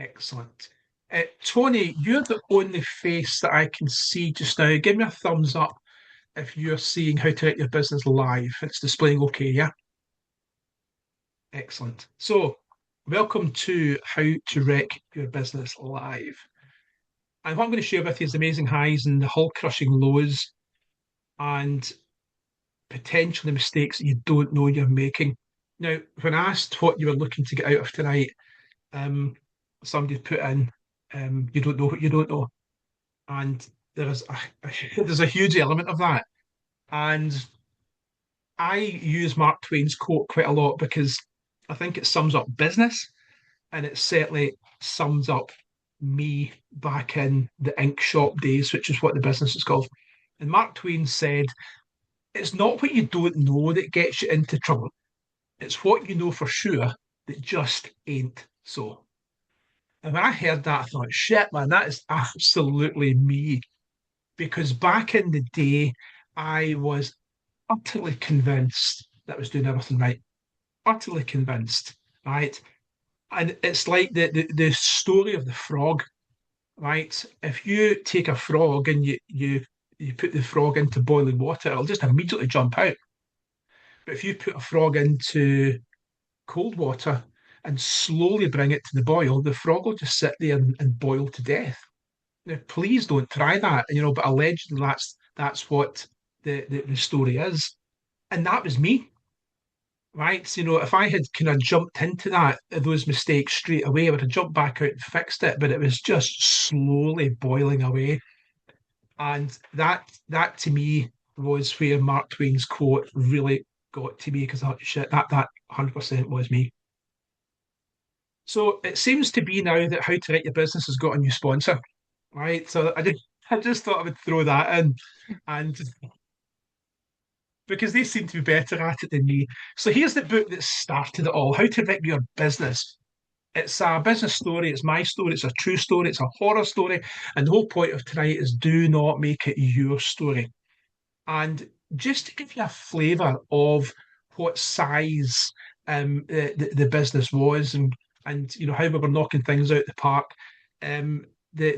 Excellent. Tony, you're the only face that I can see just now. Give me a thumbs up if you're seeing How to Write Your Business live. It's displaying okay, yeah? Excellent. So, welcome to How to Wreck Your Business live. And what I'm going to share with you is the amazing highs and the hull crushing lows and potentially mistakes that you don't know you're making. Now, when asked what you were looking to get out of tonight, um, somebody put in, you don't know what you don't know. And there's a huge element of that. And I use Mark Twain's quote quite a lot because I think it sums up business, and it certainly sums up me back in the ink shop days, which is what the business is called. And Mark Twain said, "It's not what you don't know that gets you into trouble. It's what you know for sure that just ain't so." And when I heard that, I thought, shit, man, that is absolutely me. Because back in the day, I was utterly convinced that I was doing everything right. Utterly convinced, right? And it's like the story of the frog, right? If you take a frog and you put the frog into boiling water, it'll just immediately jump out. But if you put a frog into cold water and slowly bring it to the boil, the frog will just sit there and boil to death. Now, please don't try that, but allegedly that's what the story is. And that was me, right? So, if I had kind of jumped into those mistakes straight away, I would have jumped back out and fixed it, but it was just slowly boiling away. And that to me was where Mark Twain's quote really got to me because I thought, shit, that 100% was me. So it seems to be now that How to Write Your Business has got a new sponsor, right? So I just thought I would throw that in, and because they seem to be better at it than me. So here's the book that started it all: How to Write Your Business. It's a business story. It's my story. It's a true story. It's a horror story. And the whole point of tonight is do not make it your story. And just to give you a flavour of what size the business was, and how we were knocking things out the park. The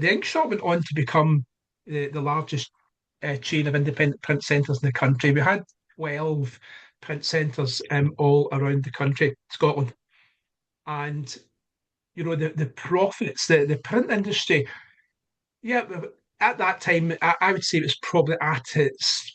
ink shop went on to become the largest chain of independent print centres in the country. We had 12 print centres all around the country, Scotland, and the profits, the print industry. Yeah, at that time, I would say it was probably at its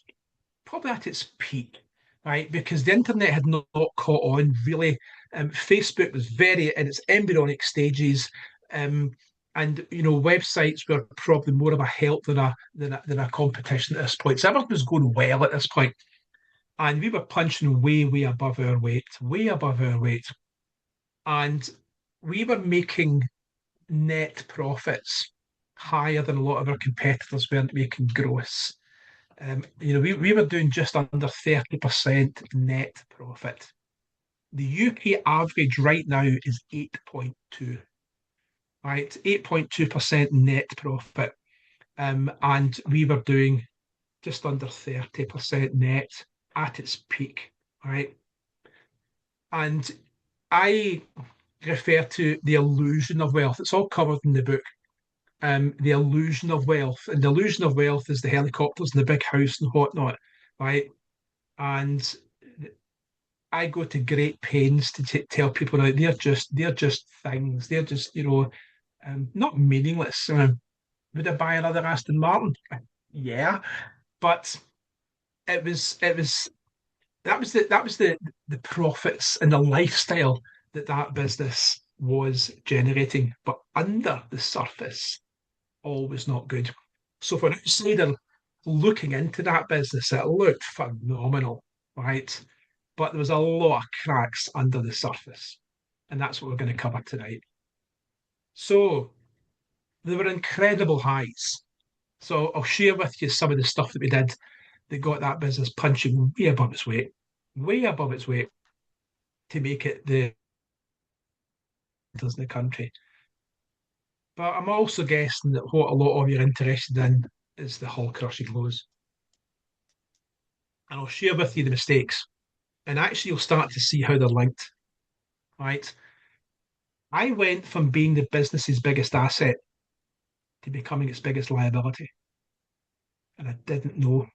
peak, right? Because the internet had not caught on really. Facebook was very in its embryonic stages, um, and websites were probably more of a help than a competition at this point. So everything was going well at this point, and we were punching way way above our weight, way above our weight, and we were making net profits higher than a lot of our competitors weren't making gross. We were doing just under 30% net profit. The UK average right now is 8.2, right? 8.2% net profit. And we were doing just under 30% net at its peak, right? And I refer to the illusion of wealth. It's all covered in the book. The illusion of wealth. And the illusion of wealth is the helicopters and the big house and whatnot, right? And I go to great pains to tell people that they're just things. They're just not meaningless. Would I buy another Aston Martin? Yeah, but it was that was the profits and the lifestyle that business was generating, but under the surface, always not good. So for an outsider looking into that business, it looked phenomenal, right? But there was a lot of cracks under the surface. And that's what we're going to cover tonight. So there were incredible highs. So I'll share with you some of the stuff that we did that got that business punching way above its weight to make it the leaders in the country. But I'm also guessing that what a lot of you are interested in is the hull crushing lows. And I'll share with you the mistakes. And actually, you'll start to see how they're linked, right? I went from being the business's biggest asset to becoming its biggest liability. And I didn't know.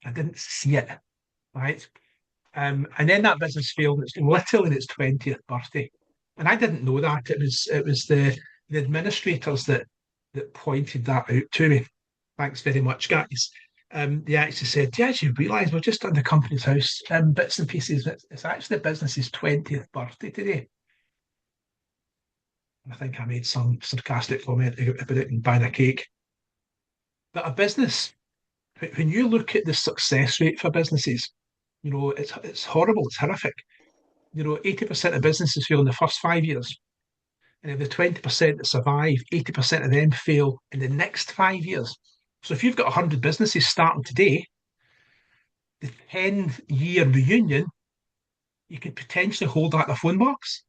I didn't see it, right? And then that business failed. It's literally its 20th birthday. And I didn't know that. It was the administrators that pointed that out to me. Thanks very much, guys. They actually said, "Yeah, you realise we're just on the company's house, bits and pieces. It's actually the business's 20th birthday today." And I think I made some sarcastic comment about it and buying a cake. But a business, when you look at the success rate for businesses, it's horrible, it's horrific. 80% of businesses fail in the first 5 years. And of the 20% that survive, 80% of them fail in the next 5 years. So if you've got 100 businesses starting today, the 10-year reunion, you could potentially hold that in a phone box.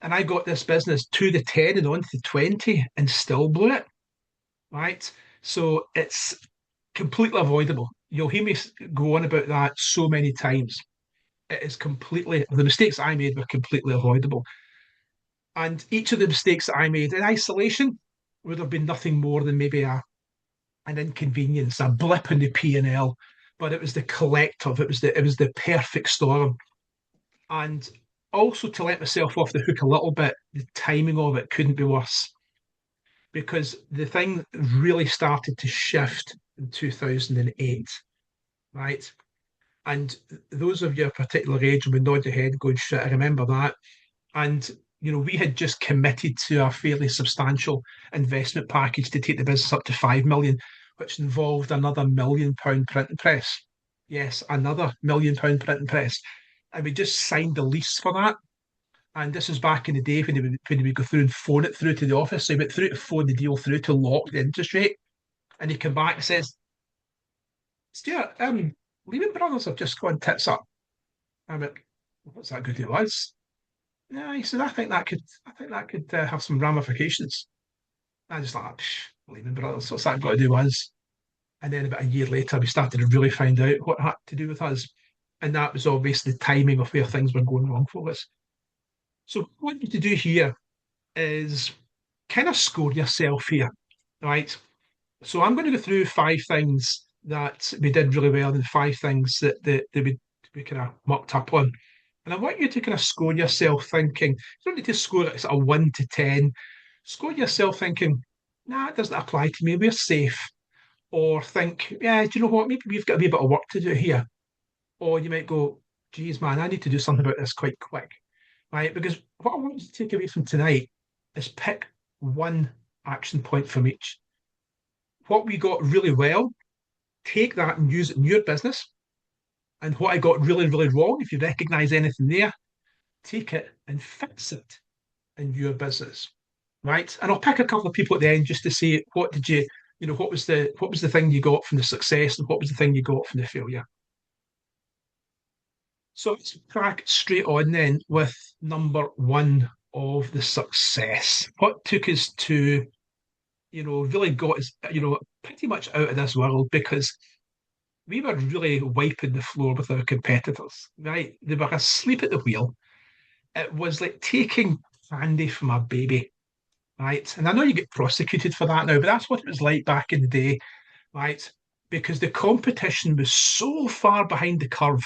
And I got this business to the 10 and on to the 20 and still blew it, right? So it's completely avoidable. You'll hear me go on about that so many times. It is completely, the mistakes I made were completely avoidable. And each of the mistakes that I made in isolation would have been nothing more than maybe an inconvenience, a blip in the P&L. But it was the collective, it was the perfect storm. And also to let myself off the hook a little bit, the timing of it couldn't be worse because the thing really started to shift in 2008, right? And those of you of a particular age would nod your head going, shit, I remember that. And we had just committed to a fairly substantial investment package to take the business up to 5 million, which involved another £1 million printing press. Yes, another £1 million printing press. And we just signed the lease for that. And this was back in the day when we go through and phone it through to the office. So he went through to phone the deal through to lock the interest rate. And he came back and says, Stuart, Lehman Brothers have just gone tits up. I went, what's that good to us? Yeah, he said, I think that could have some ramifications. I just thought, Lehman Brothers, what's that got to do with us? And then about a year later, we started to really find out what had to do with us. And that was obviously the timing of where things were going wrong for us. So what you need to do here is kind of score yourself here, right? So I'm going to go through 5 things that we did really well and 5 things that we kind of mucked up on. And I want you to kind of score yourself thinking, you don't need to score it at a 1 to 10. Score yourself thinking, nah, it doesn't apply to me, we're safe. Or think, yeah, do you know what? Maybe we've got a wee bit of work to do here. Or you might go, geez, man, I need to do something about this quite quick, right? Because what I want you to take away from tonight is pick one action point from each. What we got really well, take that and use it in your business. And what I got really, really wrong, if you recognize anything there, take it and fix it in your business, right? And I'll pick a couple of people at the end just to say what did you, what was the thing you got from the success and what was the thing you got from the failure. So let's crack straight on then with number one of the success. What took us to, really got us, pretty much out of this world because we were really wiping the floor with our competitors, right? They were asleep at the wheel. It was like taking candy from a baby, right? And I know you get prosecuted for that now, but that's what it was like back in the day, right? Because the competition was so far behind the curve,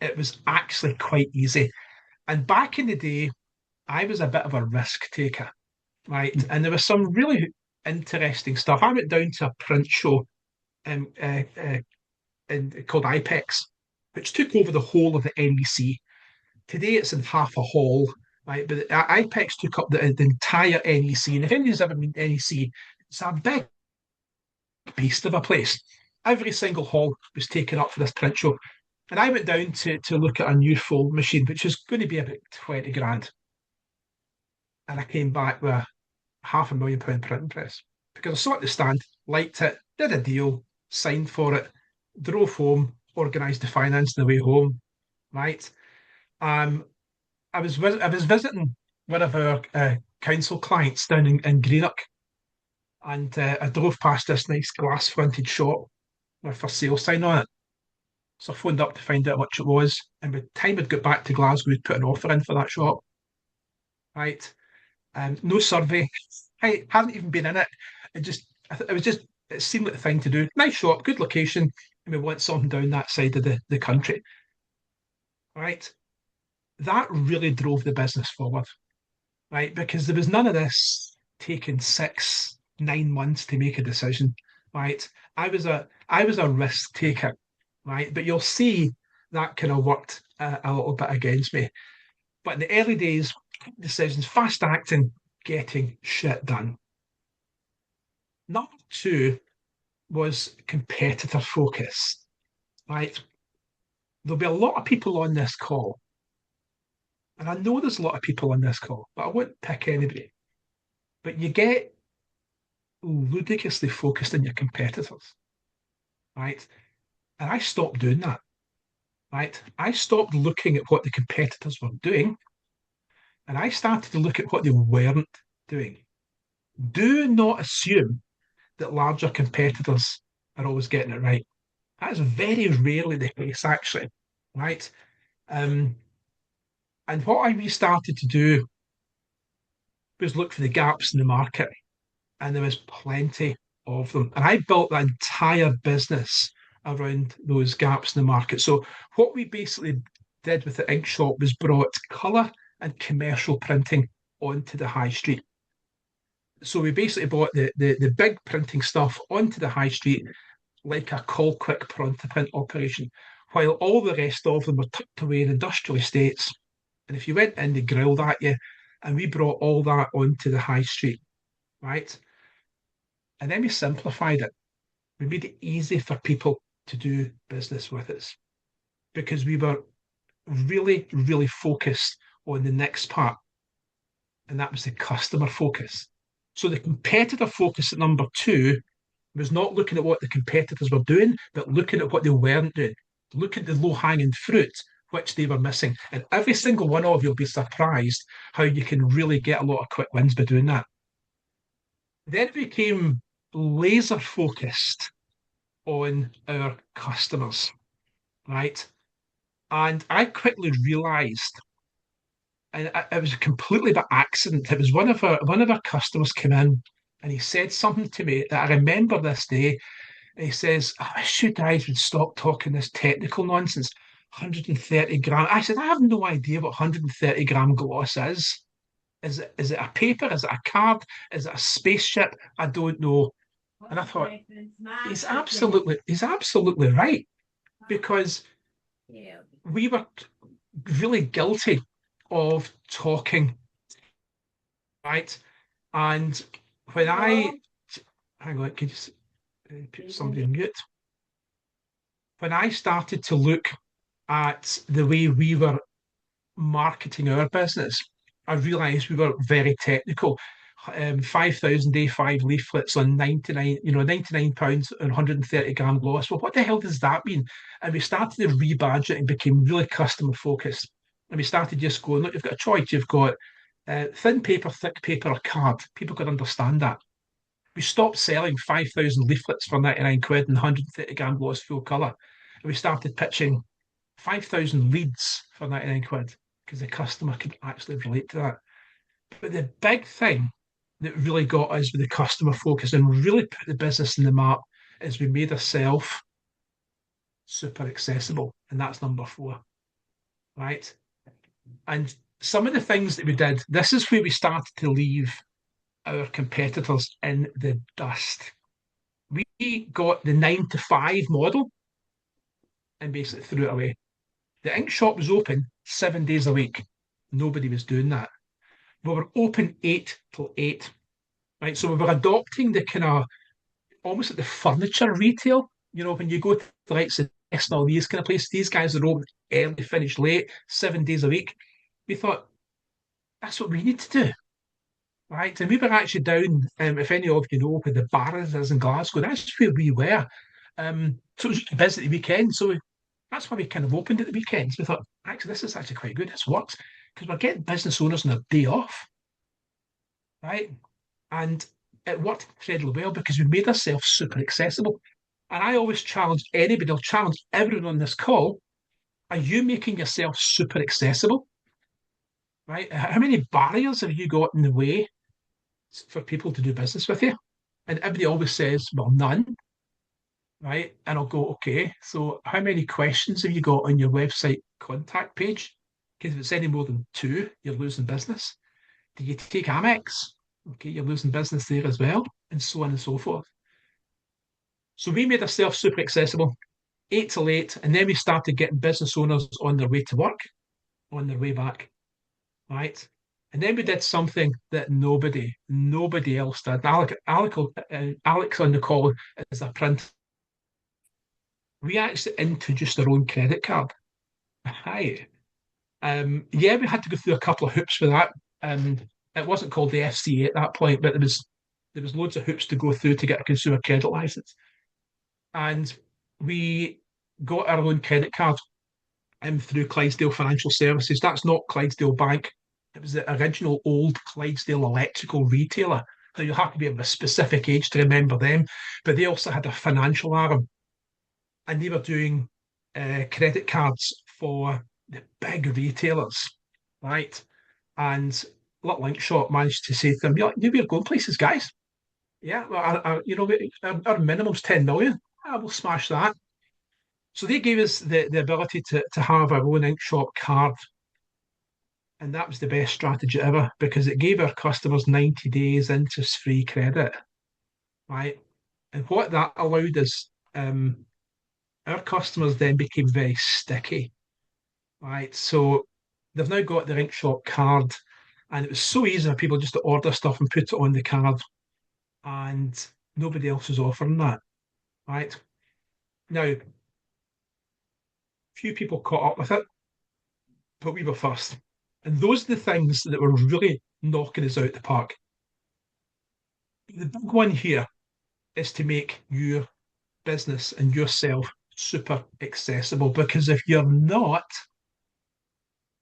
it was actually quite easy. And back in the day, I was a bit of a risk taker, right? And there was some really interesting stuff. I went down to a print show um, uh, uh, called IPEX, which took over the whole of the NEC. Today it's in half a hall, right? But IPEX took up the entire NEC. And if anyone's ever been to NEC, it's a big beast of a place. Every single hall was taken up for this print show. And I went down to look at a new fold machine, which was going to be about 20 grand. And I came back with a £500,000 printing press because I saw it at the stand, liked it, did a deal, signed for it, drove home, organised the finance on the way home, right? Um, I was visiting one of our council clients down in Greenock, and I drove past this nice glass fronted shop with a for sale sign on it. So I phoned up to find out how much it was, and by the time I'd got back to Glasgow, we'd put an offer in for that shop, right? No survey. I hadn't even been in it. It seemed like the thing to do. Nice shop, good location, and we want something down that side of the country. Right. That really drove the business forward. Right. Because there was none of this taking 6, 9 months to make a decision. Right. I was a risk taker. Right. But you'll see that kind of worked a little bit against me. But in the early days, decisions, fast acting, getting shit done. Number two was competitor focus, right? There'll be a lot of people on this call, and I know there's a lot of people on this call, but I won't pick anybody. But you get ludicrously focused on your competitors, right? And I stopped doing that, right? I stopped looking at what the competitors were doing, and I started to look at what they weren't doing. Do not assume that larger competitors are always getting it right. That is very rarely the case, actually, right? Um, and what I restarted to do was look for the gaps in the market, and there was plenty of them. And I built the entire business around those gaps in the market. So what we basically did with the ink shop was brought colour and commercial printing onto the high street. So we basically brought the big printing stuff onto the high street like a call quick pronto print operation, while all the rest of them were tucked away in industrial estates. And if you went in, they grilled at you. And we brought all that onto the high street, right? And then we simplified it. We made it easy for people to do business with us because we were really, really focused on the next part, and that was the customer focus. So the competitor focus at number two was not looking at what the competitors were doing, but looking at what they weren't doing. Look at the low hanging fruit, which they were missing. And every single one of you will be surprised how you can really get a lot of quick wins by doing that. Then it became laser focused on our customers, right? And I quickly realized, and it was completely by accident. It was one of our customers came in and he said something to me that I remember this day. He says, "I wish you guys would stop talking this technical nonsense. 130 gram." I said, "I have no idea what 130 gram gloss is. Is it a paper? Is it a card? Is it a spaceship? I don't know." And I thought, he's absolutely right because we were really guilty of talking, right? And when I hang on, can you put somebody on mute? When I started to look at the way we were marketing our business, I realised we were very technical. 5,000 A5 leaflets on 99, £99 and 130 gram gloss. Well, what the hell does that mean? And we started to rebadge it and became really customer focused. And we started just going, look, you've got a choice. You've got thin paper, thick paper, or card. People could understand that. We stopped selling 5,000 leaflets for 99 quid and 130 gram gloss full colour. And we started pitching 5,000 leads for 99 quid because the customer could actually relate to that. But the big thing that really got us with the customer focus and really put the business in the map is we made ourselves super accessible. And that's number four, right? And some of the things that we did, this is where we started to leave our competitors in the dust. We got the 9 to 5 model and basically threw it away. The ink shop was open 7 days a week. Nobody was doing that. We were open 8 till 8, right? So we were adopting the kind of almost like the furniture retail. When you go to the likes of Nest and all these kind of places, these guys are open early, finish late, 7 days a week. We thought that's what we need to do, right? And we were actually down, if any of you know, where the Barras is in Glasgow, that's where we were. So it was busy at the weekend. So that's why we kind of opened at the weekends. We thought, actually, this is actually quite good. This works because we're getting business owners on a day off, right? And it worked incredibly well because we made ourselves super accessible. And I always challenge anybody, I'll challenge everyone on this call. Are you making yourself super accessible? right? How many barriers have you got in the way for people to do business with you? And everybody always says, well, none, right? And I'll go, okay, so how many questions have you got on your website contact page? Because if it's any more than two, you're losing business. Do you take Amex? Okay, you're losing business there as well, and so on and so forth. So we made ourselves super accessible, 8 till 8, and then we started getting business owners on their way to work, on their way back, right? And then we did something that nobody else did. Alex on the call is a print. We actually introduced our own credit card. Hi. Yeah, we had to go through a couple of hoops for that. It wasn't called the FCA at that point, but there was loads of hoops to go through to get a consumer credit license. And we got our own credit card through Clydesdale Financial Services. That's not Clydesdale Bank. It was the original old Clydesdale electrical retailer. So you have to be of a specific age to remember them. But they also had a financial arm, and they were doing credit cards for the big retailers, right? And Little Link Shop managed to say to them, "Yeah, we're going places, guys. Yeah, well, our minimum's 10 million. I will smash that." So they gave us the ability to have our own ink shop card. And that was the best strategy ever because it gave our customers 90 days interest free credit, right? And what that allowed us, our customers then became very sticky, right? So they've now got their ink shop card, and it was so easy for people just to order stuff and put it on the card, and nobody else was offering that, right? Now, few people caught up with it, but we were first. And those are the things that were really knocking us out the park. The big one here is to make your business and yourself super accessible because if you're not,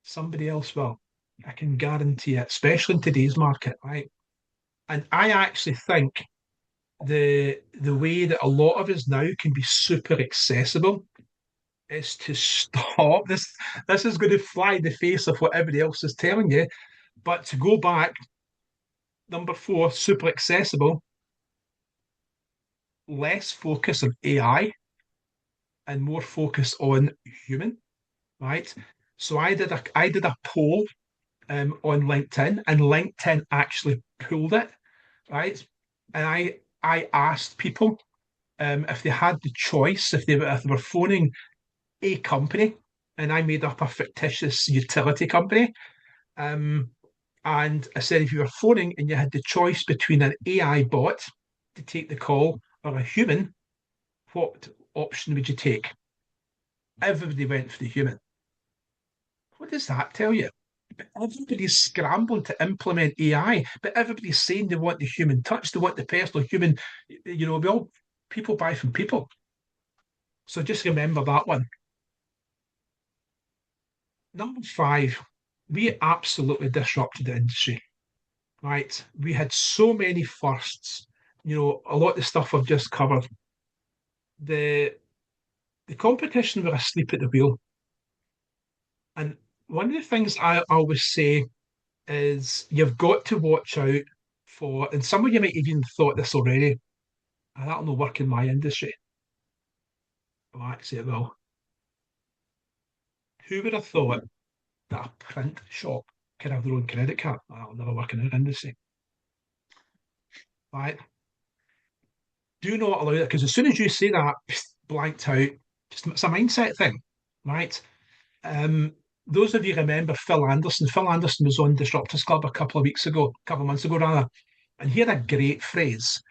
somebody else will. I can guarantee it, especially in today's market, right? And I actually think the way that a lot of us now can be super accessible is to stop this. This is going to fly in the face of what everybody else is telling you, but to go back, number four, super accessible, less focus on AI and more focus on human, right? So I did a poll on LinkedIn, and LinkedIn actually pulled it, right? And I asked people if they had the choice, if they were phoning a company, and I made up a fictitious utility company, um, and I said if you were phoning and you had the choice between an AI bot to take the call or a human, what option would you take? Everybody went for the human. What does that tell you? Everybody's scrambling to implement AI, but everybody's saying they want the human touch, they want the personal human. We all people buy from people. So just remember that one. Number five, we absolutely disrupted the industry, right? We had so many firsts. A lot of the stuff I've just covered. The the competition were asleep at the wheel. And one of the things I always say is you've got to watch out for, and some of you might even thought this already, that'll not work in my industry. Well, actually, it will. Who would have thought that a print shop can have their own credit card? That'll never work in our industry, right? Do not allow that because as soon as you say that, blanked out, it's a mindset thing, right? Um, those of you remember Phil Anderson. Phil Anderson was on Disruptors Club a couple of months ago rather, and he had a great phrase.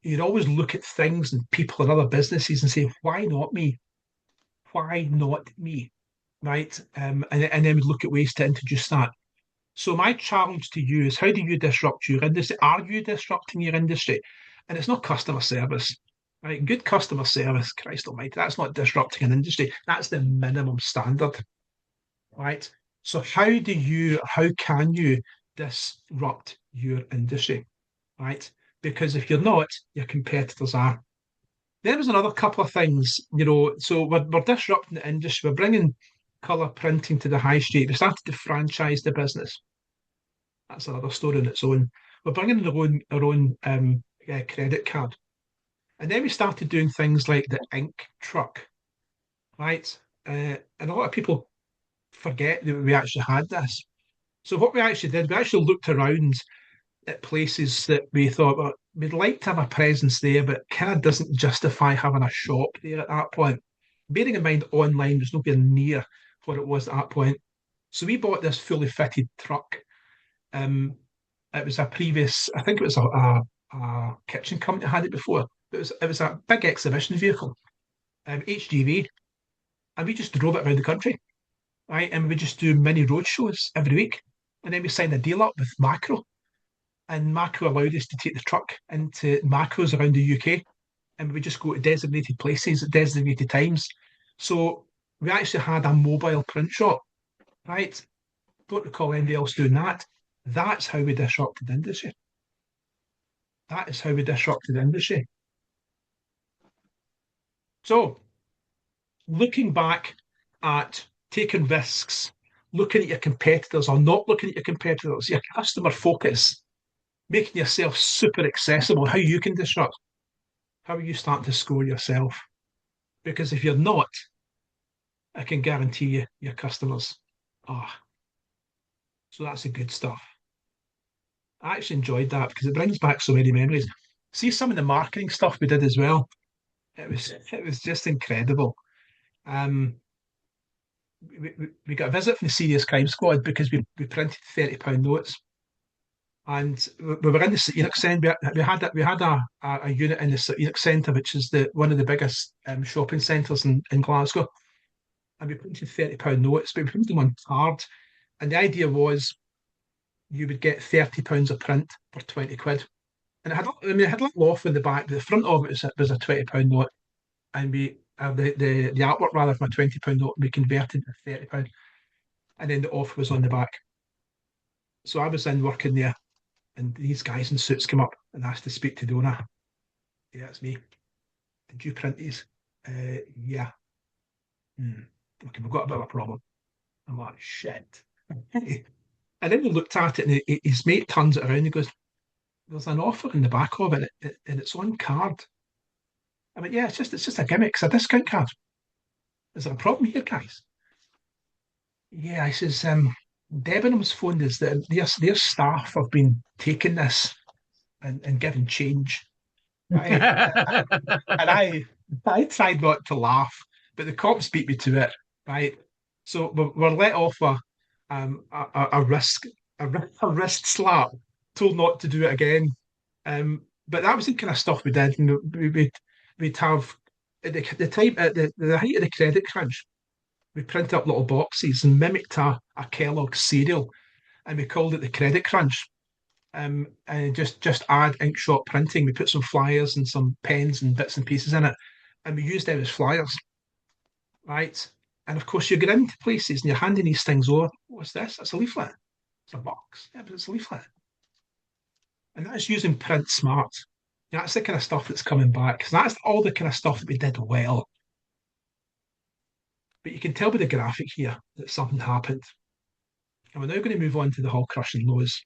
You'd always look at things and people and other businesses and say, "Why not me? Why not me?" Right? And then we'd look at ways to introduce that. So my challenge to you is, how do you disrupt your industry? Are you disrupting your industry? And it's not customer service. Right? Good customer service, Christ almighty, that's not disrupting an industry. That's the minimum standard, right? So how can you disrupt your industry, right? Because if you're not, your competitors are. There was another couple of things, so we're disrupting the industry. We're bringing colour printing to the high street. We started to franchise the business. That's another story on its own. We're bringing our own credit card. And then we started doing things like the ink truck, right? And a lot of people forget that we actually had this. So what we actually did, we actually looked around at places that we thought, well, we'd like to have a presence there, but kind of doesn't justify having a shop there at that point. Bearing in mind, online was nowhere near what it was at that point. So we bought this fully fitted truck. Um, it was a previous, I think it was a kitchen company that had it before. It was a big exhibition vehicle, HGV, and we just drove it around the country, right? And we would just do mini road shows every week, and then we signed a deal up with Macro, and Macro allowed us to take the truck into macros around the UK, and we would just go to designated places at designated times. So we actually had a mobile print shop, right? Don't recall anybody else doing that. That's how we disrupted the industry. That is how we disrupted the industry. So, looking back at taking risks, looking at your competitors or not looking at your competitors, your customer focus, making yourself super accessible, how you can disrupt, how are you starting to score yourself? Because if you're not, I can guarantee you your customers are. So that's the good stuff. I actually enjoyed that because it brings back so many memories. See some of the marketing stuff we did as well. It was just incredible. Um, we got a visit from the Serious Crime Squad because we printed £30 notes, and we were in the St Enoch Centre. We had a unit in the St Enoch Centre, which is the one of the biggest shopping centres in Glasgow, and we printed £30 notes, but we printed them on card. And the idea was you would get £30 a print for 20 quid. And it had a little off in the back, but the front of it was a £20 note. And the artwork rather from a £20 note, we converted to £30. And then the off was on the back. So I was in working there, and these guys in suits came up and asked to speak to the owner. Yeah, it's me. Did you print these? Yeah. Hmm. Okay, we've got a bit of a problem. I'm like, shit. And then we looked at it, and his mate turns it around and he goes, there's an offer in the back of it, and it's on card. I mean, yeah, it's just a gimmick. It's a discount card. Is there a problem here, guys? Yeah, I says, Debenhams phoned us that their staff have been taking this and giving change. Right? And I tried not to laugh, but the cops beat me to it. Right? So we're let off a risk a wrist slap, told not to do it again. But that was the kind of stuff we did. We'd have at the time at the height of the credit crunch, we printed up little boxes and mimicked a Kellogg's cereal, and we called it the credit crunch. And just add ink shot printing. We put some flyers and some pens and bits and pieces in it, and we used them as flyers, right? And of course, you get into places and you're handing these things over. What's this? It's a leaflet. It's a box. Yeah, but it's a leaflet. And that's using print smart. That's the kind of stuff that's coming back. So that's all the kind of stuff that we did well. But you can tell by the graphic here that something happened. And we're now going to move on to the hull crushing lows.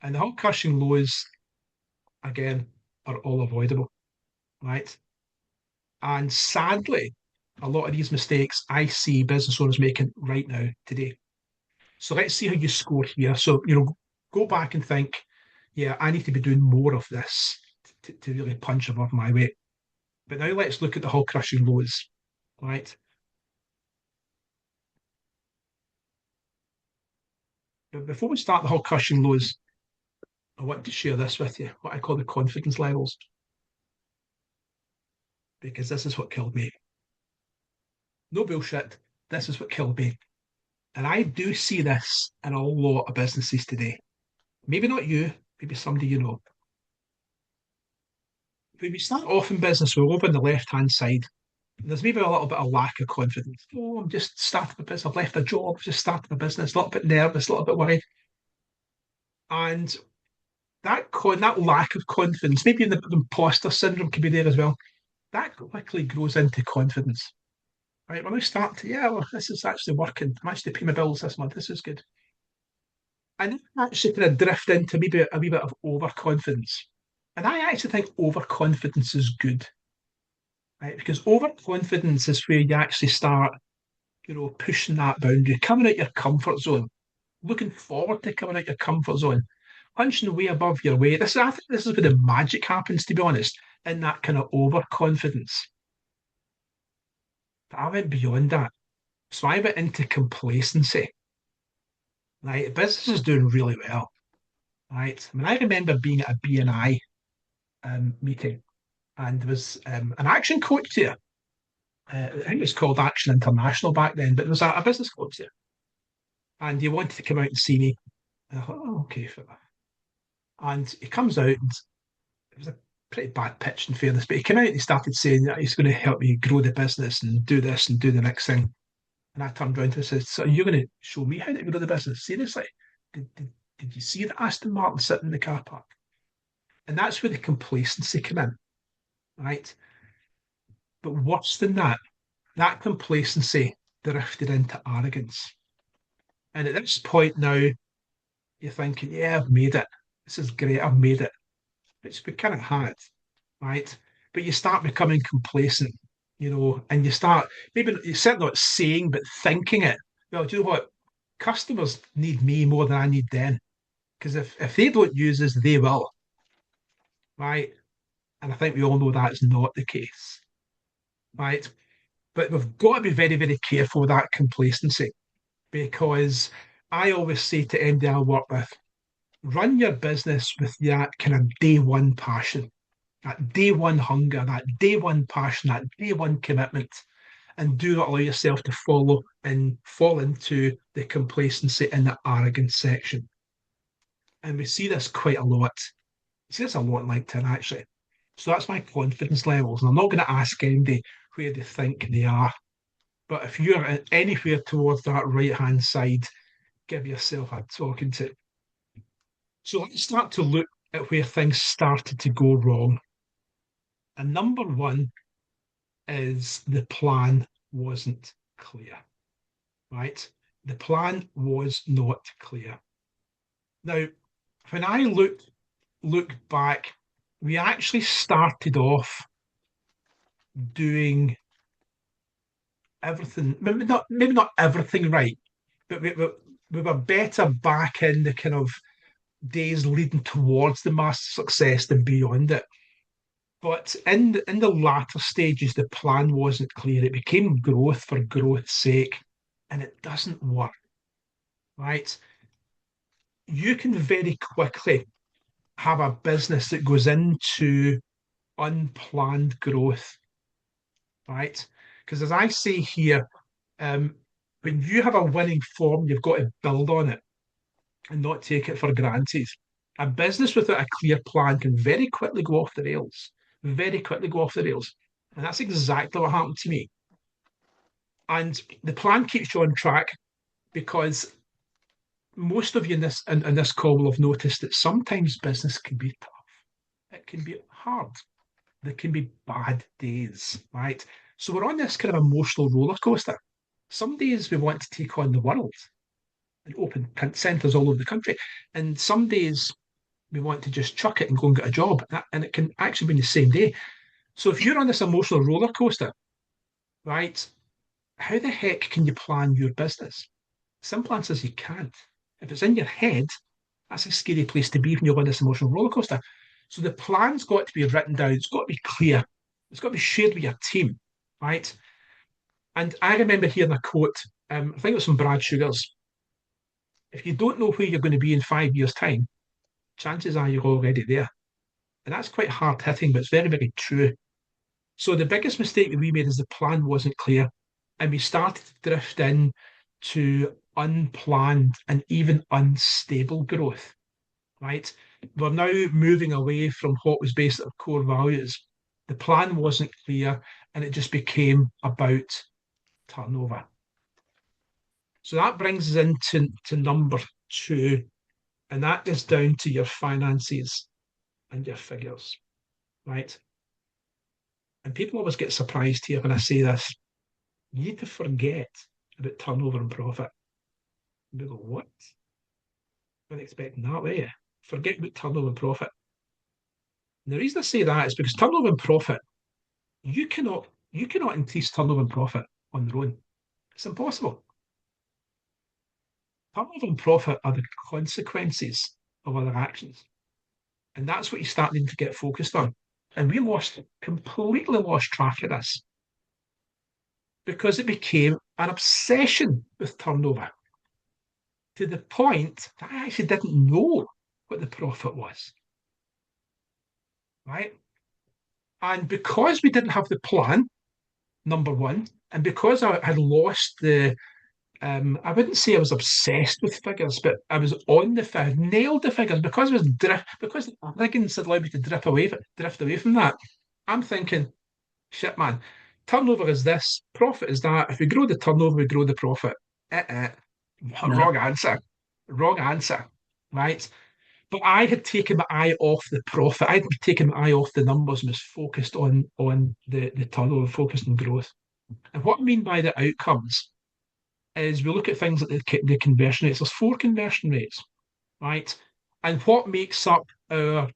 And the hull crushing lows, again, are all avoidable, right? And sadly, a lot of these mistakes I see business owners making right now today. So let's see how you score here. So, go back and think, yeah, I need to be doing more of this to really punch above my weight. But now let's look at the hull crushing lows, right? But before we start the hull crushing lows, I want to share this with you, what I call the confidence levels, because this is what killed me. No bullshit. This is what killed me. And I do see this in a lot of businesses today. Maybe not you, maybe somebody you know. When we start off in business, we're over on the left hand side. There's maybe a little bit of lack of confidence. Oh, I'm just starting a business. I've left a job, just started a business, a little bit nervous, a little bit worried. And that lack of confidence, maybe the imposter syndrome could be there as well. That quickly grows into confidence. Right, when I start to, yeah, well, this is actually working. I'm actually paying my bills this month. This is good. And I actually kind of drift into a wee bit of overconfidence. And I actually think overconfidence is good, right? Because overconfidence is where you actually start, pushing that boundary, coming out your comfort zone, looking forward to coming out your comfort zone, punching way above your weight. I think this is where the magic happens, to be honest, in that kind of overconfidence. But I went beyond that. So I went into complacency. Right, the business is doing really well. Right. I mean, I remember being at a BNI meeting, and there was an action coach there. I think it was called Action International back then, but there was a business coach there, and he wanted to come out and see me. And I thought, oh, okay, fair enough. And he comes out, and it was a pretty bad pitch in fairness, but he came out and he started saying that he's going to help me grow the business and do this and do the next thing. And I turned around to him and said, so you're going to show me how to grow the business? Seriously? Did you see the Aston Martin sitting in the car park? And that's where the complacency came in, right? But worse than that complacency drifted into arrogance. And at this point now, you're thinking, yeah, I've made it. This is great. I've made it. Which we kind of had, right? But you start becoming complacent, and you start maybe you're certainly not saying, but thinking it. Well, do you know what? Customers need me more than I need them. Because if they don't use us, they will, right? And I think we all know that's not the case, right? But we've got to be very, very careful with that complacency because I always say to MD I work with, run your business with that kind of day one passion, that day one hunger, that day one passion, that day one commitment, and do not allow yourself to fall into the complacency and the arrogance section. And we see this quite a lot. We see this a lot in LinkedIn actually. So that's my confidence levels. And I'm not going to ask anybody where they think they are. But if you're anywhere towards that right hand side, give yourself a talking to. So let's start to look at where things started to go wrong. And number one is the plan wasn't clear, right? The plan was not clear. Now, when I look back, we actually started off doing everything, maybe not everything right, but we were better back in the kind of days leading towards the master success than beyond it. But in the latter stages, the plan wasn't clear. It became growth for growth's sake, and it doesn't work, right? You can very quickly have a business that goes into unplanned growth, right? Because as I say here, um, when you have a winning form, you've got to build on it and not take it for granted. A business without a clear plan can very quickly go off the rails, very quickly go off the rails. And that's exactly what happened to me. And the plan keeps you on track because most of you in this call will have noticed that sometimes business can be tough. It can be hard. There can be bad days, right? So we're on this kind of emotional roller coaster. Some days we want to take on the world and open print centres all over the country. And some days we want to just chuck it and go and get a job. And it can actually be in the same day. So if you're on this emotional roller coaster, right, how the heck can you plan your business? Simple answer is you can't. If it's in your head, that's a scary place to be when you're on this emotional roller coaster. So the plan's got to be written down. It's got to be clear. It's got to be shared with your team, right? And I remember hearing a quote. I think it was from Brad Sugars. If you don't know where you're going to be in 5 years' time, chances are you're already there. And that's quite hard hitting, but it's very, very true. So the biggest mistake that we made is the plan wasn't clear, and we started to drift in to unplanned and even unstable growth, right? We're now moving away from what was based on core values. The plan wasn't clear, and it just became about turnover. So that brings us into number two, and that is down to your finances and your figures, right? And people always get surprised here when I say this. You need to forget about turnover and profit. And they go, what? weren't expecting that, were you? Forget about turnover and profit. And the reason I say that is because turnover and profit, you cannot increase turnover and profit on their own. It's impossible. Turnover and profit are the consequences of other actions. And that's what you're starting to get focused on. And we completely lost track of this because it became an obsession with turnover to the point that I actually didn't know what the profit was. Right. And because we didn't have the plan, number one, and because I had lost I wouldn't say I was obsessed with figures, but I was on the figures, nailed the figures because because Liggins had allowed me to drift away from that. I'm thinking, shit, man, turnover is this, profit is that. If we grow the turnover, we grow the profit. Uh-uh. No. Wrong answer. Wrong answer. Right. But I had taken my eye off the profit. I'd taken my eye off the numbers and was focused on the turnover, focused on growth. And what I mean by the outcomes is we look at things like the conversion rates. There's four conversion rates, right? And what makes up our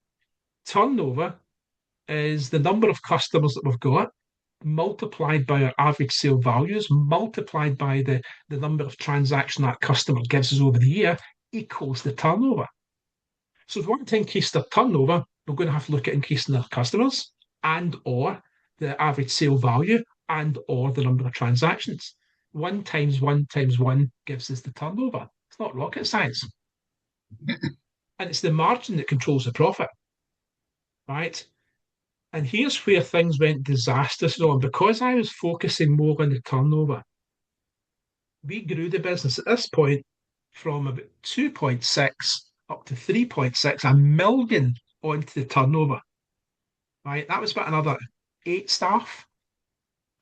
turnover is the number of customers that we've got multiplied by our average sale values, multiplied by the number of transactions that customer gives us over the year equals the turnover. So if we want to increase their turnover, we're going to have to look at increasing their customers and or the average sale value and or the number of transactions. 1 times 1 times 1 gives us the turnover. It's not rocket science. And it's the margin that controls the profit, right? And here's where things went disastrously wrong. Because I was focusing more on the turnover, we grew the business at this point from about 2.6 up to 3.6, a million onto the turnover, right? That was about another 8 staff,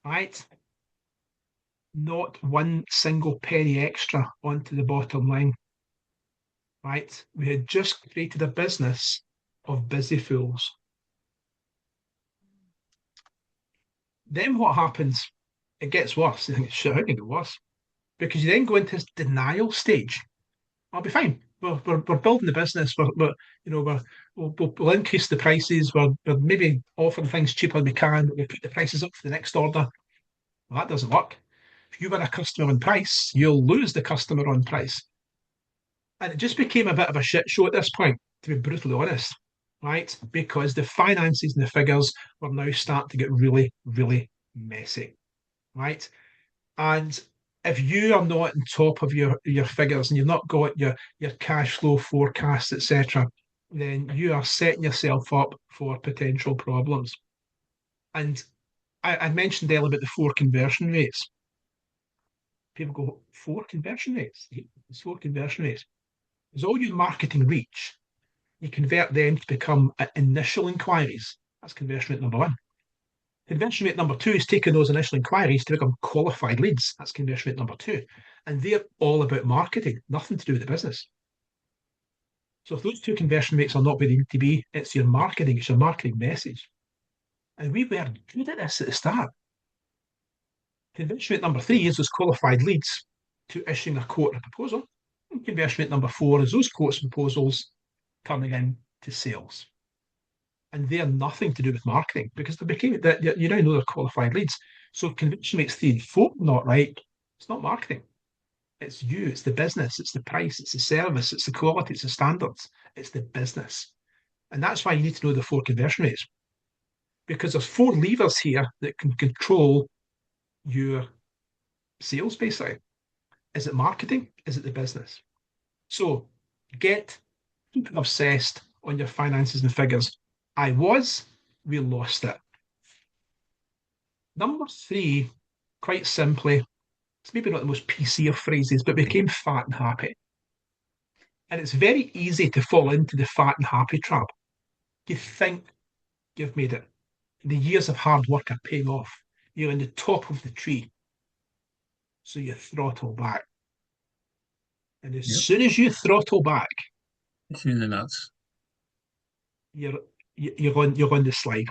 right? Not one single penny extra onto the bottom line, right? We had just created a business of busy fools. Then what happens? It gets worse. You think, shit, how can it get worse? Because you then go into this denial stage. I'll be fine. We're building the business. We'll increase the prices. We're maybe offering things cheaper than we can. We put the prices up for the next order. Well, that doesn't work. If you win a customer on price, you'll lose the customer on price. And it just became a bit of a shit show at this point, to be brutally honest, right? Because the finances and the figures were now starting to get really, really messy, right? And if you are not on top of your figures and you've not got your cash flow forecasts, etc., then you are setting yourself up for potential problems. And I mentioned earlier about the four conversion rates. People go, four conversion rates? It's four conversion rates. It's all your marketing reach. You convert them to become initial inquiries. That's conversion rate number one. Conversion rate number two is taking those initial inquiries to become qualified leads. That's conversion rate number two. And they're all about marketing, nothing to do with the business. So if those two conversion rates are not where they need to be, it's your marketing, it's your marketing message. And we were good at this at the start. Conversion rate number three is those qualified leads to issuing a quote or a proposal. And conversion rate number four is those quotes and proposals turning into sales. And they're nothing to do with marketing because they became that you now know they're qualified leads. So conviction rates 3 and 4 not right. It's not marketing. It's you. It's the business. It's the price. It's the service. It's the quality. It's the standards. It's the business. And that's why you need to know the four conversion rates because there's four levers here that can control your sales basically. Is it marketing? Is it the business? So get obsessed on your finances and figures. I was, we lost it. Number three, quite simply, it's maybe not the most PC of phrases, but became fat and happy. And it's very easy to fall into the fat and happy trap. You think you've made it. The years of hard work are paying off. You're in the top of the tree. So you throttle back. And as Yep. soon as you throttle back, It's in the nuts. you're you're on the slide.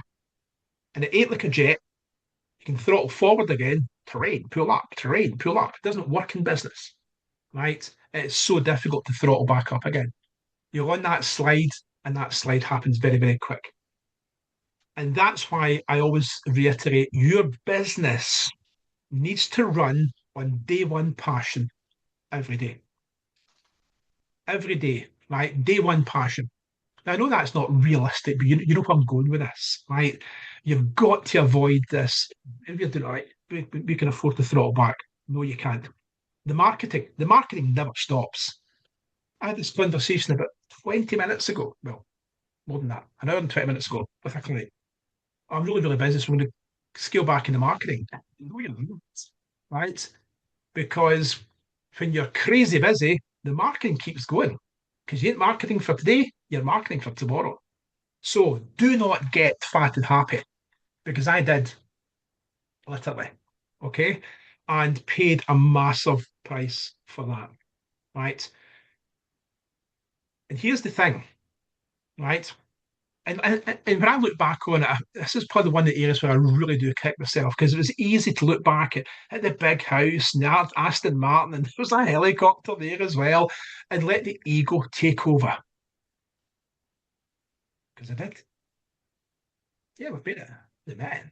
And it ain't like a jet. You can throttle forward again, terrain, pull up, terrain, pull up. It doesn't work in business, right? It's so difficult to throttle back up again. You're on that slide, and that slide happens very, very quick. And that's why I always reiterate your business needs to run on day one passion every day. Every day, right? Day one passion. Now, I know that's not realistic, but you know where I'm going with this, right? You've got to avoid this. If you're doing right, we can afford to throttle back. No, you can't. The marketing never stops. I had this conversation about 20 minutes ago. Well, more than that, an hour and 20 minutes ago with a client. I'm really, really busy, so I'm going to scale back in the marketing. No, you're not, right? Because when you're crazy busy, the marketing keeps going. Because you ain't marketing for today, you're marketing for tomorrow. So do not get fat and happy, because I did, literally. Okay. And paid a massive price for that. Right. And here's the thing, right? And when I look back on it, this is probably one of the areas where I really do kick myself, because it was easy to look back at the big house and the Aston Martin, and there was a helicopter there as well, and let the ego take over. Because I did. Yeah, we've been it. The man.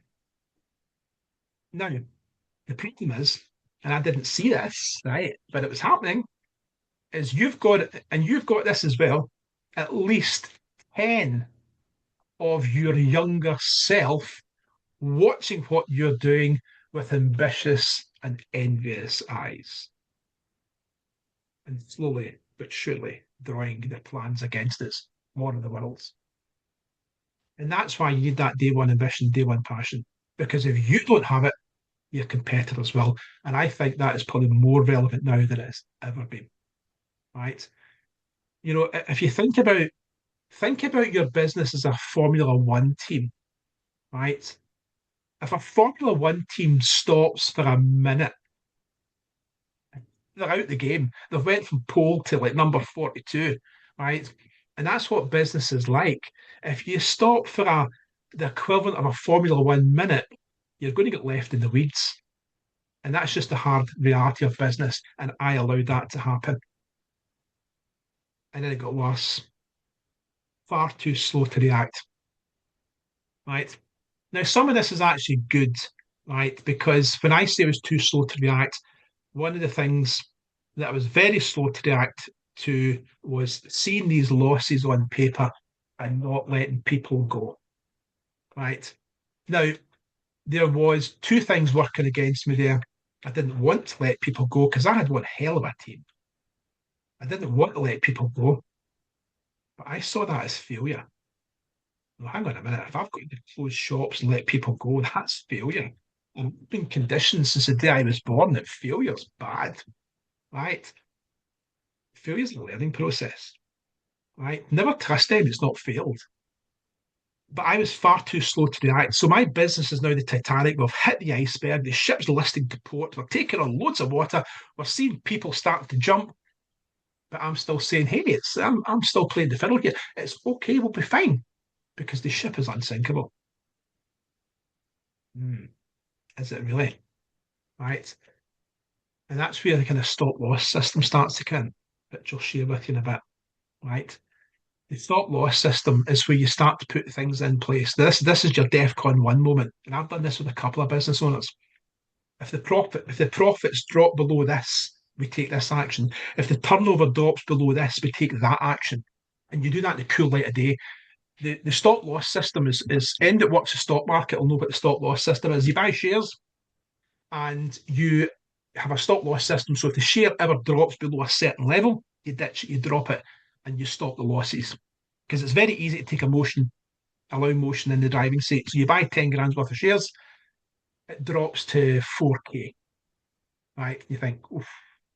Now, the problem is, and I didn't see this, right, but it was happening, is you've got it, and you've got this as well, at least 10 of your younger self watching what you're doing with ambitious and envious eyes, and slowly but surely drawing their plans against us, more of the world's. And that's why you need that day one ambition, day one passion. Because if you don't have it, your competitors will. And I think that is probably more relevant now than it's ever been. Right. You know, if you think about your business as a Formula One team, right? If a Formula One team stops for a minute, they're out the game. They've went from pole to like number 42, right? And that's what business is like. If you stop for the equivalent of a Formula One minute, you're going to get left in the weeds. And that's just the hard reality of business. And I allowed that to happen. And then it got worse. Far too slow to react, right? Now, some of this is actually good, right? Because when I say I was too slow to react, one of the things that I was very slow to react to was seeing these losses on paper and not letting people go, right? Now, there was two things working against me there. I didn't want to let people go because I had one hell of a team. I didn't want to let people go, but I saw that as failure. Well, hang on a minute. If I've got to close shops and let people go, that's failure. And I've been conditioned since the day I was born that failure's bad, right? Failure's a learning process, right? Never trust them, it's not failed. But I was far too slow to react. So my business is now the Titanic. We've hit the iceberg. The ship's listing to port. We're taking on loads of water. We're seeing people starting to jump. But I'm still saying, hey, I'm still playing the fiddle here. It's okay. We'll be fine because the ship is unsinkable. Hmm. Is it really? Right. And that's where the kind of stop loss system starts to come, which I'll share with you in a bit. Right. The stop loss system is where you start to put things in place. This is your DEFCON 1 moment. And I've done this with a couple of business owners. If the profits drop below this, we take this action. If the turnover drops below this, we take that action. And you do that in the cool light of day. The stop loss system is end that works the stock market will know what the stop loss system is. You buy shares and you have a stop loss system. So if the share ever drops below a certain level, you ditch it, you drop it, and you stop the losses. Because it's very easy to take allow motion in the driving seat. So you buy 10 grand's worth of shares, it drops to 4K, right? You think, oof,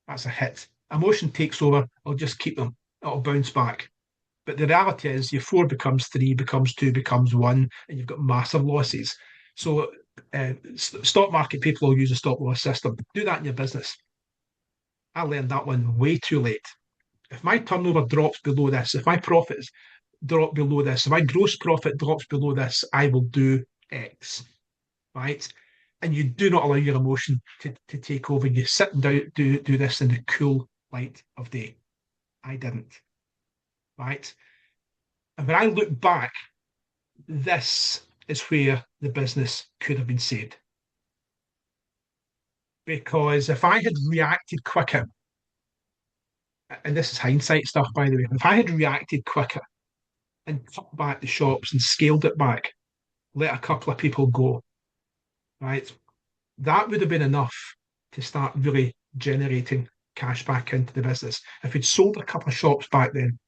that's a hit. Emotion takes over, I'll just keep them, it'll bounce back. But the reality is, your four becomes three, becomes two, becomes one, and you've got massive losses. So, stock market people will use a stop loss system. Do that in your business. I learned that one way too late. If my turnover drops below this, if my profits drop below this, if my gross profit drops below this, I will do X, right? And you do not allow your emotion to take over. You sit and do this in the cool light of day. I didn't. right? And when I look back, this is where the business could have been saved. Because if I had reacted quicker, and this is hindsight stuff, by the way, if I had reacted quicker and cut back the shops and scaled it back, let a couple of people go, right? That would have been enough to start really generating cash back into the business. If we'd sold a couple of shops back then,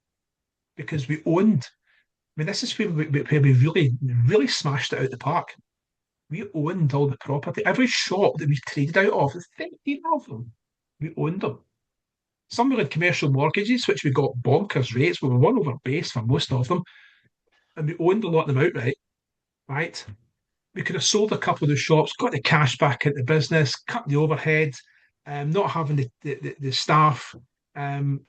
because we owned, I mean, this is where we really, really smashed it out the park. We owned all the property. Every shop that we traded out of, 15 of them, we owned them. Some were in commercial mortgages, which we got bonkers rates. We were one over base for most of them, and we owned a lot of them outright, right? We could have sold a couple of the shops, got the cash back into the business, cut the overhead, not having the staff,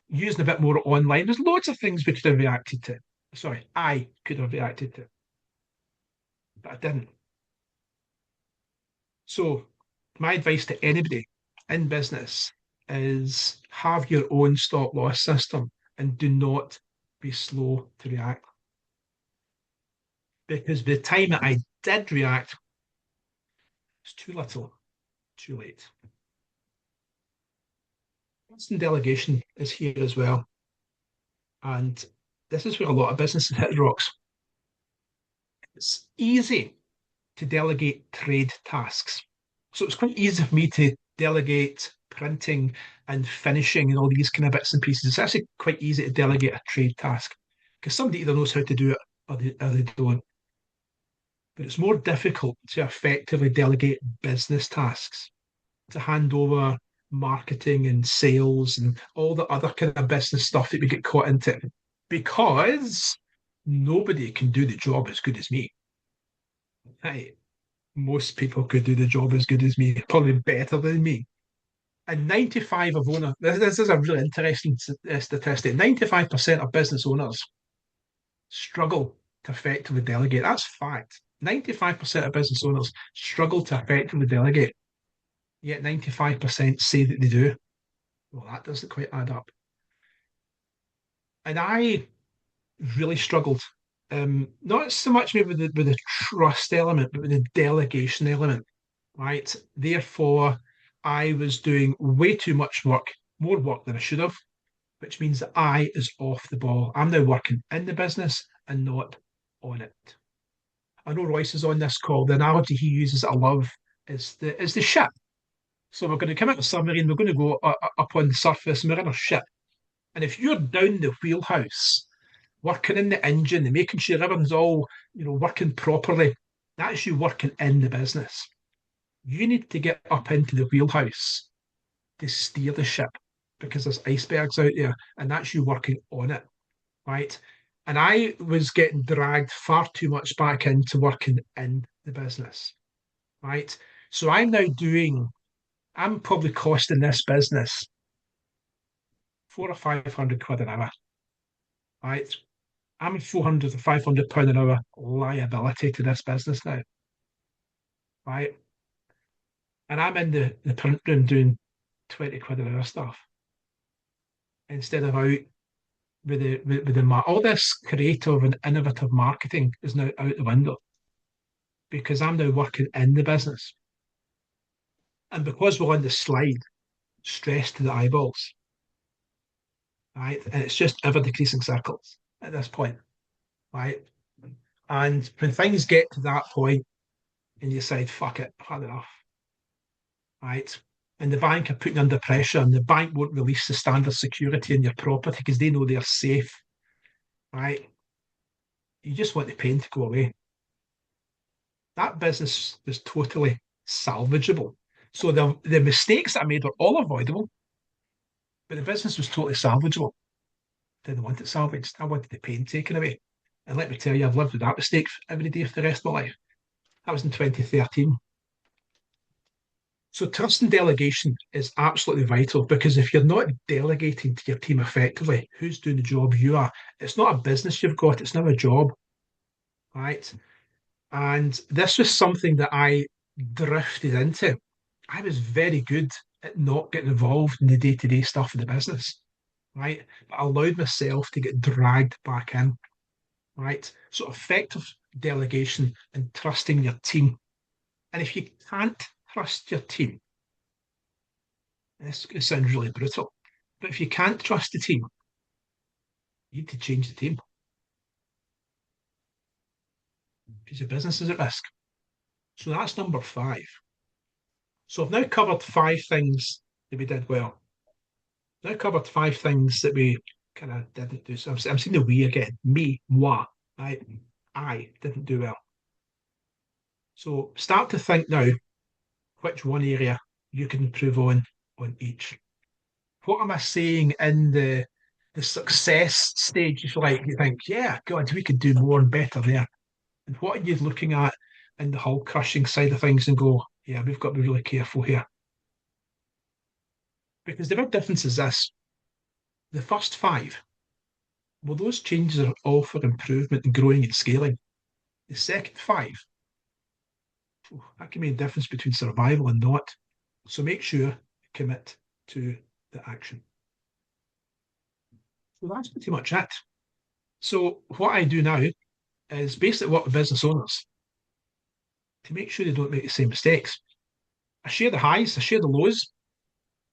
using a bit more online. There's loads of things we could have reacted to. Sorry, I could have reacted to, but I didn't. So, my advice to anybody in business is have your own stop loss system and do not be slow to react. Because by the time that I did react, it's too little, too late. Constant delegation is here as well. And this is where a lot of businesses hit the rocks. It's easy to delegate trade tasks. So it's quite easy for me to delegate printing and finishing and all these kind of bits and pieces. It's actually quite easy to delegate a trade task because somebody either knows how to do it or they don't. But it's more difficult to effectively delegate business tasks, to hand over marketing and sales and all the other kind of business stuff that we get caught into because nobody can do the job as good as me. Right? Most people could do the job as good as me, probably better than me. And 95 of owners, this is a really interesting statistic. 95% of business owners struggle to effectively delegate. That's fact. 95% of business owners struggle to effectively delegate, yet 95% say that they do. Well, that doesn't quite add up. And I really struggled. Not so much maybe with the trust element, but with the delegation element, right? Therefore, I was doing way too much work, more work than I should have, which means that I is off the ball. I'm now working in the business and not on it. I know Royce is on this call. The analogy he uses, I love, is the ship. So we're going to come out of the submarine, we're going to go up on the surface, and we're in a ship. And if you're down the wheelhouse, working in the engine and making sure everything's all, working properly, that's you working in the business. You need to get up into the wheelhouse to steer the ship because there's icebergs out there, and that's you working on it, right? And I was getting dragged far too much back into working in the business, right? So I'm probably costing this business 400 or 500 quid an hour, right? I'm a 400 to 500 pound an hour liability to this business now, right? And I'm in the print room doing 20 quid an hour stuff instead of out with the all this creative and innovative marketing is now out the window because I'm now working in the business. And because we're on the slide, stressed to the eyeballs, right? And it's just ever decreasing circles at this point, right? And when things get to that point and you decide, fuck it, I've had enough, right? And the bank are putting under pressure and the bank won't release the standard security in your property because they know they're safe, right? You just want the pain to go away. That business was totally salvageable. So the mistakes that I made were all avoidable, but the business was totally salvageable. Didn't want it salvaged. I wanted the pain taken away. And let me tell you, I've lived with that mistake every day for the rest of my life. That was in 2013. So trust and delegation is absolutely vital because if you're not delegating to your team effectively, who's doing the job you are? It's not a business you've got, it's not a job, right? And this was something that I drifted into. I was very good at not getting involved in the day-to-day stuff of the business, right? But I allowed myself to get dragged back in, right? So effective delegation and trusting your team. And if you can't trust your team, this sounds really brutal, but if you can't trust the team, you need to change the team because your business is at risk. So that's number five. So I've now covered five things that we did well. Now covered five things that we kind of didn't do. So I'm seeing the we again. Me, moi. I, I didn't do well. So start to think now which one area you can improve on each. What am I saying in the success stage? If you like, you think, yeah, God, we could do more and better there. And what are you looking at in the hull crushing side of things and go, yeah, we've got to be really careful here. Because the big difference is this: the first five, well, those changes are all for improvement and growing and scaling. The second five, that can be a difference between survival and not. So make sure you commit to the action. So that's pretty much it. So what I do now is basically work with business owners to make sure they don't make the same mistakes. I share the highs, I share the lows,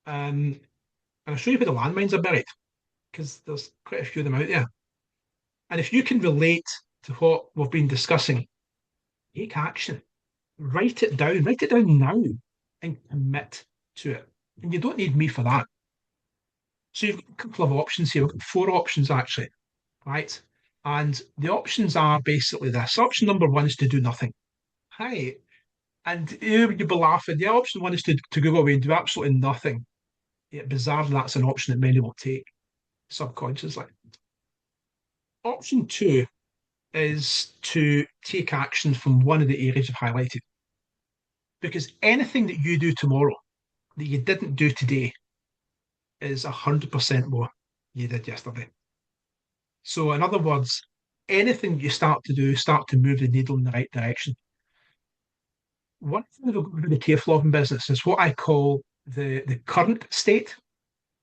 and I show you where the landmines are buried because there's quite a few of them out there. And if you can relate to what we've been discussing, take action. Write it down now and commit to it. And you don't need me for that. So you've got a couple of options here. We've got four options actually, right? And the options are basically this. Option number one is to do nothing. Hi. And you'd be laughing. The option one is to go away and do absolutely nothing. Yeah, bizarre, that's an option that many will take subconsciously. Option two is to take action from one of the areas I've highlighted. Because anything that you do tomorrow that you didn't do today is 100% more you did yesterday. So, in other words, anything you start to do, start to move the needle in the right direction. One thing that we've got to be careful of in business is what I call the current state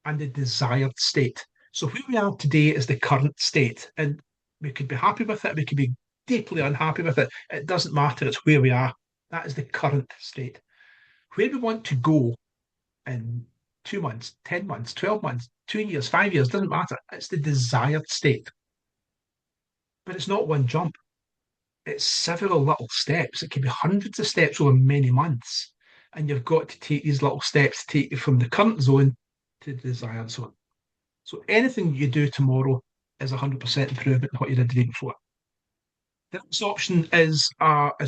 and the desired state. So, where we are today is the current state, and we could be happy with it, we could be deeply unhappy with it. It doesn't matter, it's where we are. That is the current state. Where we want to go in 2 months, 10 months, 12 months, 2 years, 5 years, doesn't matter. It's the desired state. But it's not one jump, it's several little steps. It can be hundreds of steps over many months. And you've got to take these little steps to take you from the current zone to the desired zone. So anything you do tomorrow is 100% improvement in what you did the day before. The next option is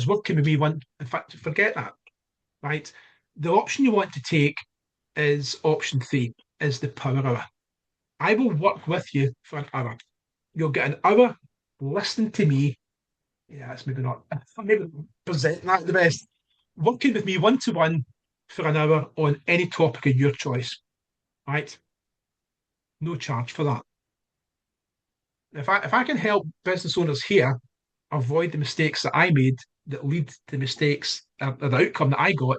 working with me one. In fact, forget that, right? The option you want to take is option three, is the power hour. I will work with you for an hour. You'll get an hour listening to me. Yeah, it's maybe not, maybe presenting that the best. Working with me one to one for an hour on any topic of your choice, right? No charge for that. If I can help business owners here avoid the mistakes that I made that lead to mistakes or the outcome that I got,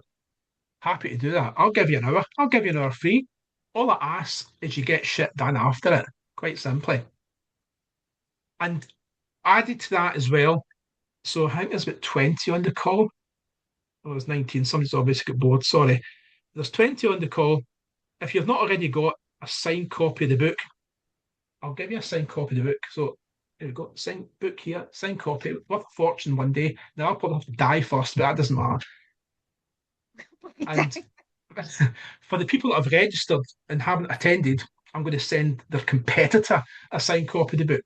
happy to do that. I'll give you an hour. I'll give you an hour free. All I ask is you get shit done after it, quite simply. And added to that as well, so I think there's about 20 on the call. Oh, there's 19. Somebody's obviously got bored. Sorry. There's 20 on the call. If you've not already got a signed copy of the book, I'll give you a signed copy of the book. So you've got signed book here, signed copy, worth a fortune one day. Now I'll probably have to die first, but that doesn't matter. And for the people that have registered and haven't attended, I'm going to send their competitor a signed copy of the book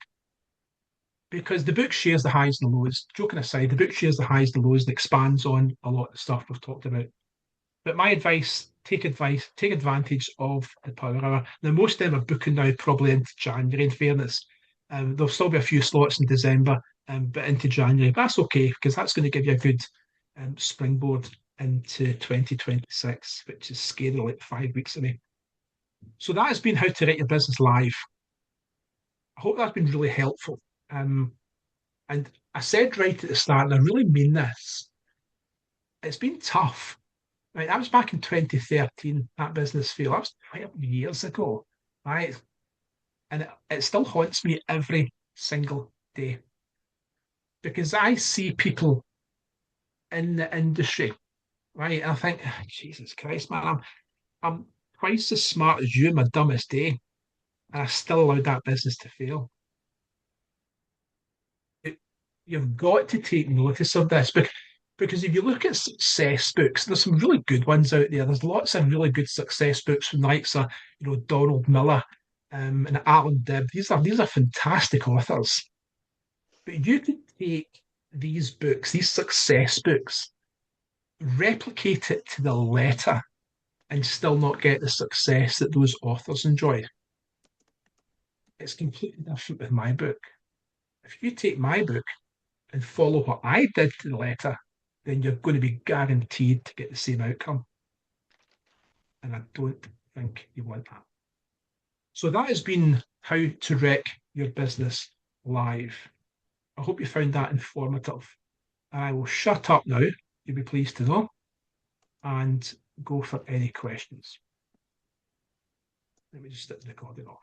because the book shares the highs and the lows. Joking aside, the book shares the highs and the lows and expands on a lot of the stuff we've talked about. But my advice, take advantage of the power hour. Now, most of them are booking now probably into January, in fairness. There'll still be a few slots in December, but into January. But that's okay because that's going to give you a good springboard into 2026, which is scary, like 5 weeks away. So that has been how to write your business live. I hope that's been really helpful. And I said right at the start, and I really mean this, it's been tough. Right, that was back in 2013, that business failed. That was quite a few years ago, right? And it still haunts me every single day because I see people in the industry, right? And I think, Jesus Christ, man, I'm twice as smart as you in my dumbest day, and I still allowed that business to fail. It, you've got to take notice of this because if you look at success books, there's some really good ones out there. There's lots of really good success books from the likes of Donald Miller and Alan Dibb. These are fantastic authors. But you could take these books, these success books, replicate it to the letter, and still not get the success that those authors enjoyed. It's completely different with my book. If you take my book and follow what I did to the letter, then you're going to be guaranteed to get the same outcome. And I don't think you want that. So that has been how to wreck your business live. I hope you found that informative. I will shut up now, you'll be pleased to know, and go for any questions. Let me just start the recording off.